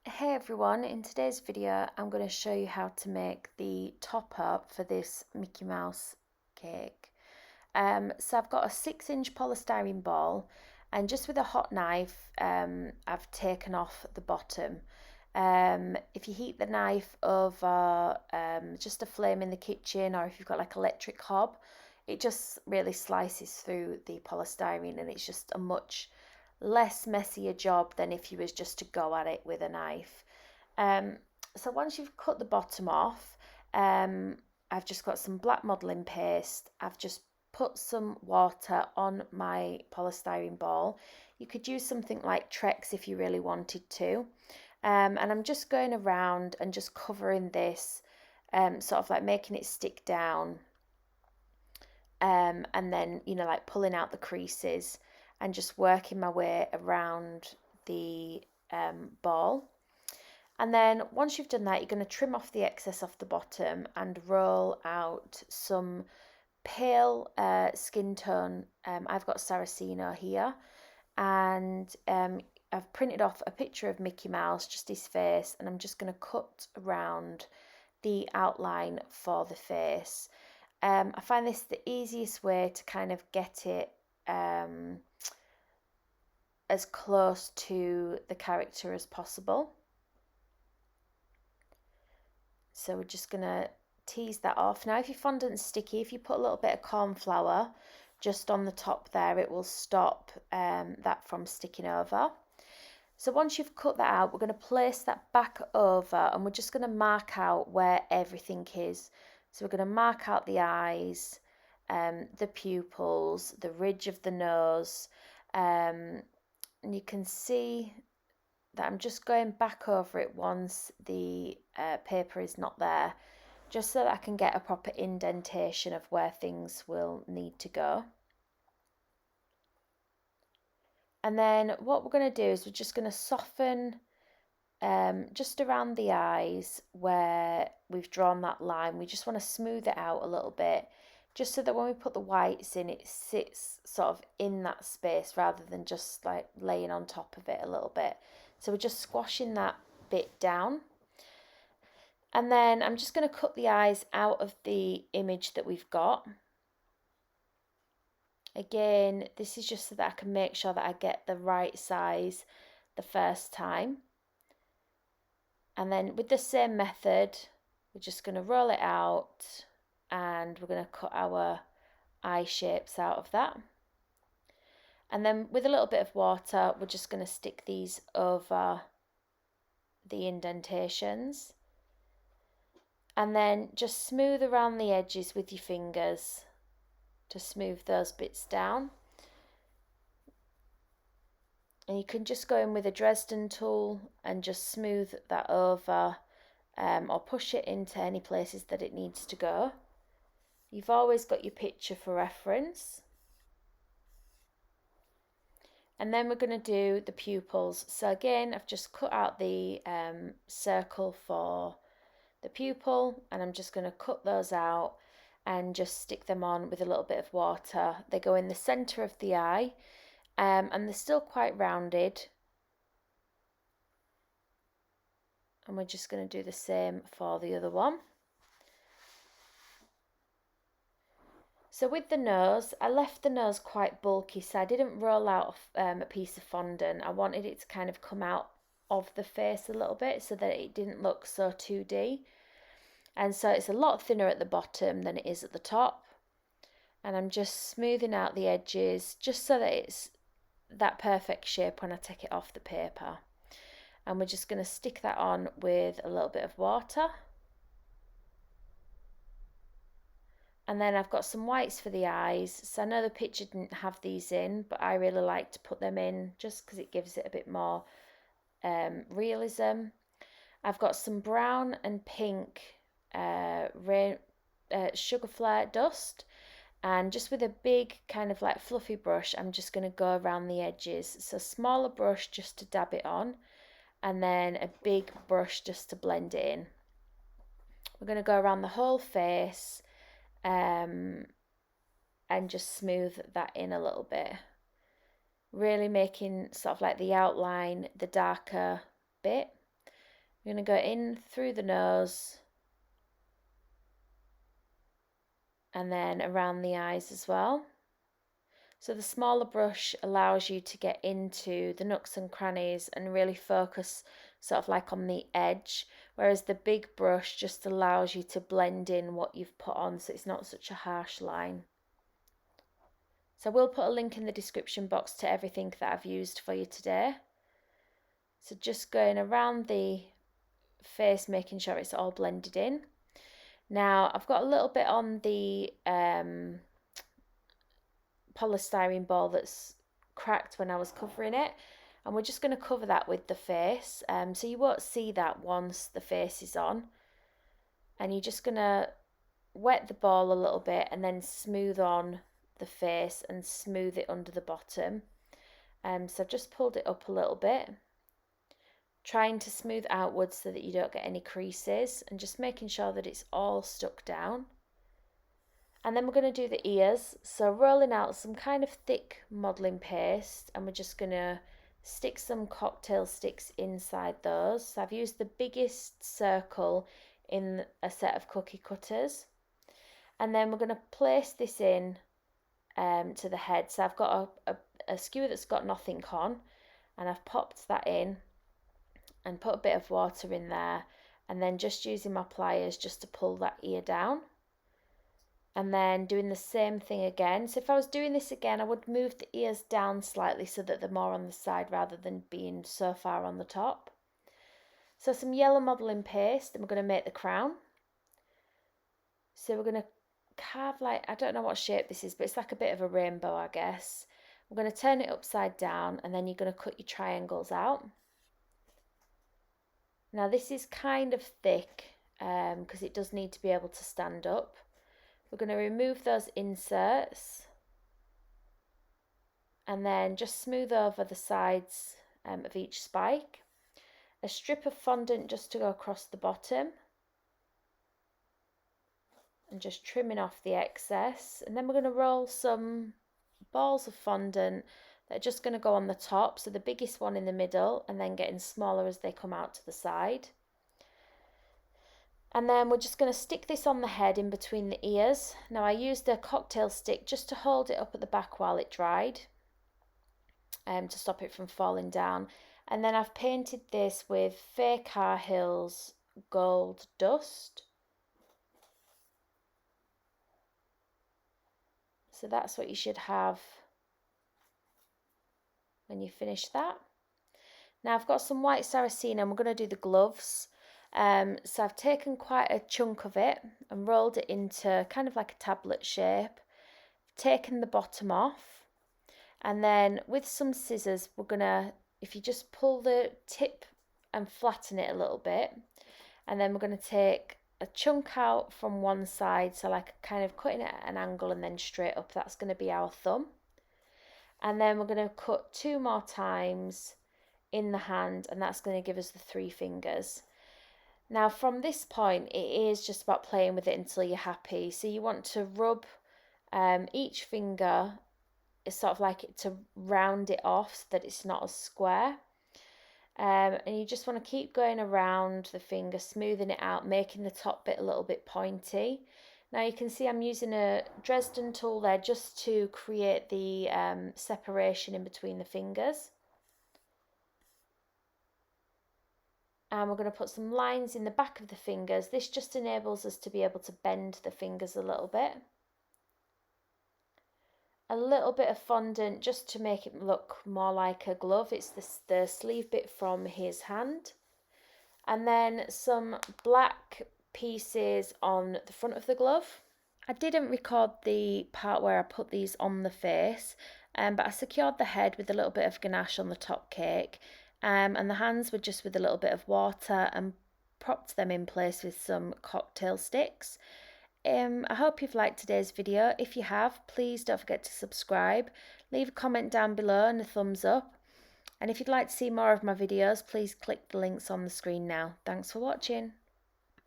Hey everyone, in today's video I'm going to show you how to make the topper for this Mickey Mouse cake. So I've got a 6-inch polystyrene ball, and just with a hot knife I've taken off the bottom. If you heat the knife over just a flame in the kitchen, or if you've got like electric hob, it just really slices through the polystyrene and it's just a much less messy a job than if you was just to go at it with a knife. Um, so once you've cut the bottom off, I've just got some black modelling paste. I've just put some water on my polystyrene ball. You could use something like Trex if you really wanted to. And I'm just going around and just covering this, sort of like making it stick down, and then, like pulling out the creases and just working my way around the ball. And then once you've done that, you're going to trim off the excess off the bottom and roll out some pale skin tone. I've got Saraceno here, and I've printed off a picture of Mickey Mouse, just his face, and I'm just going to cut around the outline for the face. I find this the easiest way to kind of get it as close to the character as possible. So we're just going to tease that off. Now, if your fondant's sticky, if you put a little bit of corn flour just on the top there, it will stop that from sticking over. So once you've cut that out, we're going to place that back over and we're just going to mark out where everything is. So we're going to mark out the eyes, the pupils, the ridge of the nose, and you can see that I'm just going back over it once the paper is not there, just so that I can get a proper indentation of where things will need to go. And then what we're going to do is we're just going to soften just around the eyes where we've drawn that line. We just want to smooth it out a little bit, just so that when we put the whites in, it sits sort of in that space rather than just like laying on top of it a little bit. So we're just squashing that bit down. And then I'm just going to cut the eyes out of the image that we've got. Again, this is just so that I can make sure that I get the right size the first time. And then with the same method, we're just going to roll it out and we're going to cut our eye shapes out of that. And then with a little bit of water, we're just going to stick these over the indentations. And then just smooth around the edges with your fingers to smooth those bits down. And you can just go in with a Dresden tool and just smooth that over, or push it into any places that it needs to go. You've always got your picture for reference. And then we're going to do the pupils. So again, I've just cut out the circle for the pupil, and I'm just going to cut those out and just stick them on with a little bit of water. They go in the centre of the eye, and they're still quite rounded. And we're just going to do the same for the other one. So with the nose, I left the nose quite bulky, so I didn't roll out a piece of fondant. I wanted it to kind of come out of the face a little bit so that it didn't look so 2D. And so it's a lot thinner at the bottom than it is at the top. And I'm just smoothing out the edges just so that it's that perfect shape when I take it off the paper. And we're just going to stick that on with a little bit of water. And then I've got some whites for the eyes. So I know the picture didn't have these in, but I really like to put them in just because it gives it a bit more realism. I've got some brown and pink sugar flare dust, and just with a big kind of like fluffy brush, I'm just going to go around the edges. So smaller brush just to dab it on, and then a big brush just to blend it in. We're going to go around the whole face and just smooth that in a little bit, really making sort of like the outline the darker bit. We're going to go in through the nose and then around the eyes as well. So the smaller brush allows you to get into the nooks and crannies and really focus sort of like on the edge, whereas the big brush just allows you to blend in what you've put on, so it's not such a harsh line. So we'll put a link in the description box to everything that I've used for you today. So just going around the face, making sure it's all blended in. Now I've got a little bit on the polystyrene ball that's cracked when I was covering it, and we're just going to cover that with the face, so you won't see that once the face is on, and you're just going to wet the ball a little bit and then smooth on the face and smooth it under the bottom. So I've just pulled it up a little bit, trying to smooth outwards so that you don't get any creases, and just making sure that it's all stuck down. And then we're going to do the ears, so rolling out some kind of thick modelling paste, and we're just going to stick some cocktail sticks inside those. So I've used the biggest circle in a set of cookie cutters, and then we're going to place this in to the head. So I've got a skewer that's got nothing on, and I've popped that in and put a bit of water in there, and then just using my pliers just to pull that ear down. And then doing the same thing again. So if I was doing this again, I would move the ears down slightly so that they're more on the side rather than being so far on the top. So some yellow modelling paste, and we're going to make the crown. So we're going to carve like, I don't know what shape this is, but it's like a bit of a rainbow, I guess. We're going to turn it upside down, and then you're going to cut your triangles out. Now this is kind of thick because it does need to be able to stand up. We're going to remove those inserts and then just smooth over the sides of each spike. A strip of fondant just to go across the bottom, and just trimming off the excess. And then we're going to roll some balls of fondant that are just going to go on the top, so the biggest one in the middle and then getting smaller as they come out to the side. And then we're just going to stick this on the head in between the ears. Now I used a cocktail stick just to hold it up at the back while it dried, to stop it from falling down. And then I've painted this with Fair Carhill's Gold Dust. So that's what you should have when you finish that. Now I've got some white Saraceno, and we're going to do the gloves. So I've taken quite a chunk of it and rolled it into kind of like a tablet shape, taken the bottom off, and then with some scissors we're gonna, if you just pull the tip and flatten it a little bit, and then we're going to take a chunk out from one side, so like kind of cutting it at an angle and then straight up. That's going to be our thumb, and then we're going to cut 2 more times in the hand, and that's going to give us the 3 fingers. Now from this point it is just about playing with it until you're happy. So you want to rub each finger, it's sort of like to round it off so that it's not as square. And you just want to keep going around the finger, smoothing it out, making the top bit a little bit pointy. Now you can see I'm using a Dresden tool there just to create the separation in between the fingers. And we're going to put some lines in the back of the fingers. This just enables us to be able to bend the fingers a little bit. A little bit of fondant just to make it look more like a glove. It's the sleeve bit from his hand. And then some black pieces on the front of the glove. I didn't record the part where I put these on the face, but I secured the head with a little bit of ganache on the top cake. And the hands were just with a little bit of water, and propped them in place with some cocktail sticks. I hope you've liked today's video. If you have, please don't forget to subscribe, leave a comment down below and a thumbs up. And if you'd like to see more of my videos, please click the links on the screen now. Thanks for watching.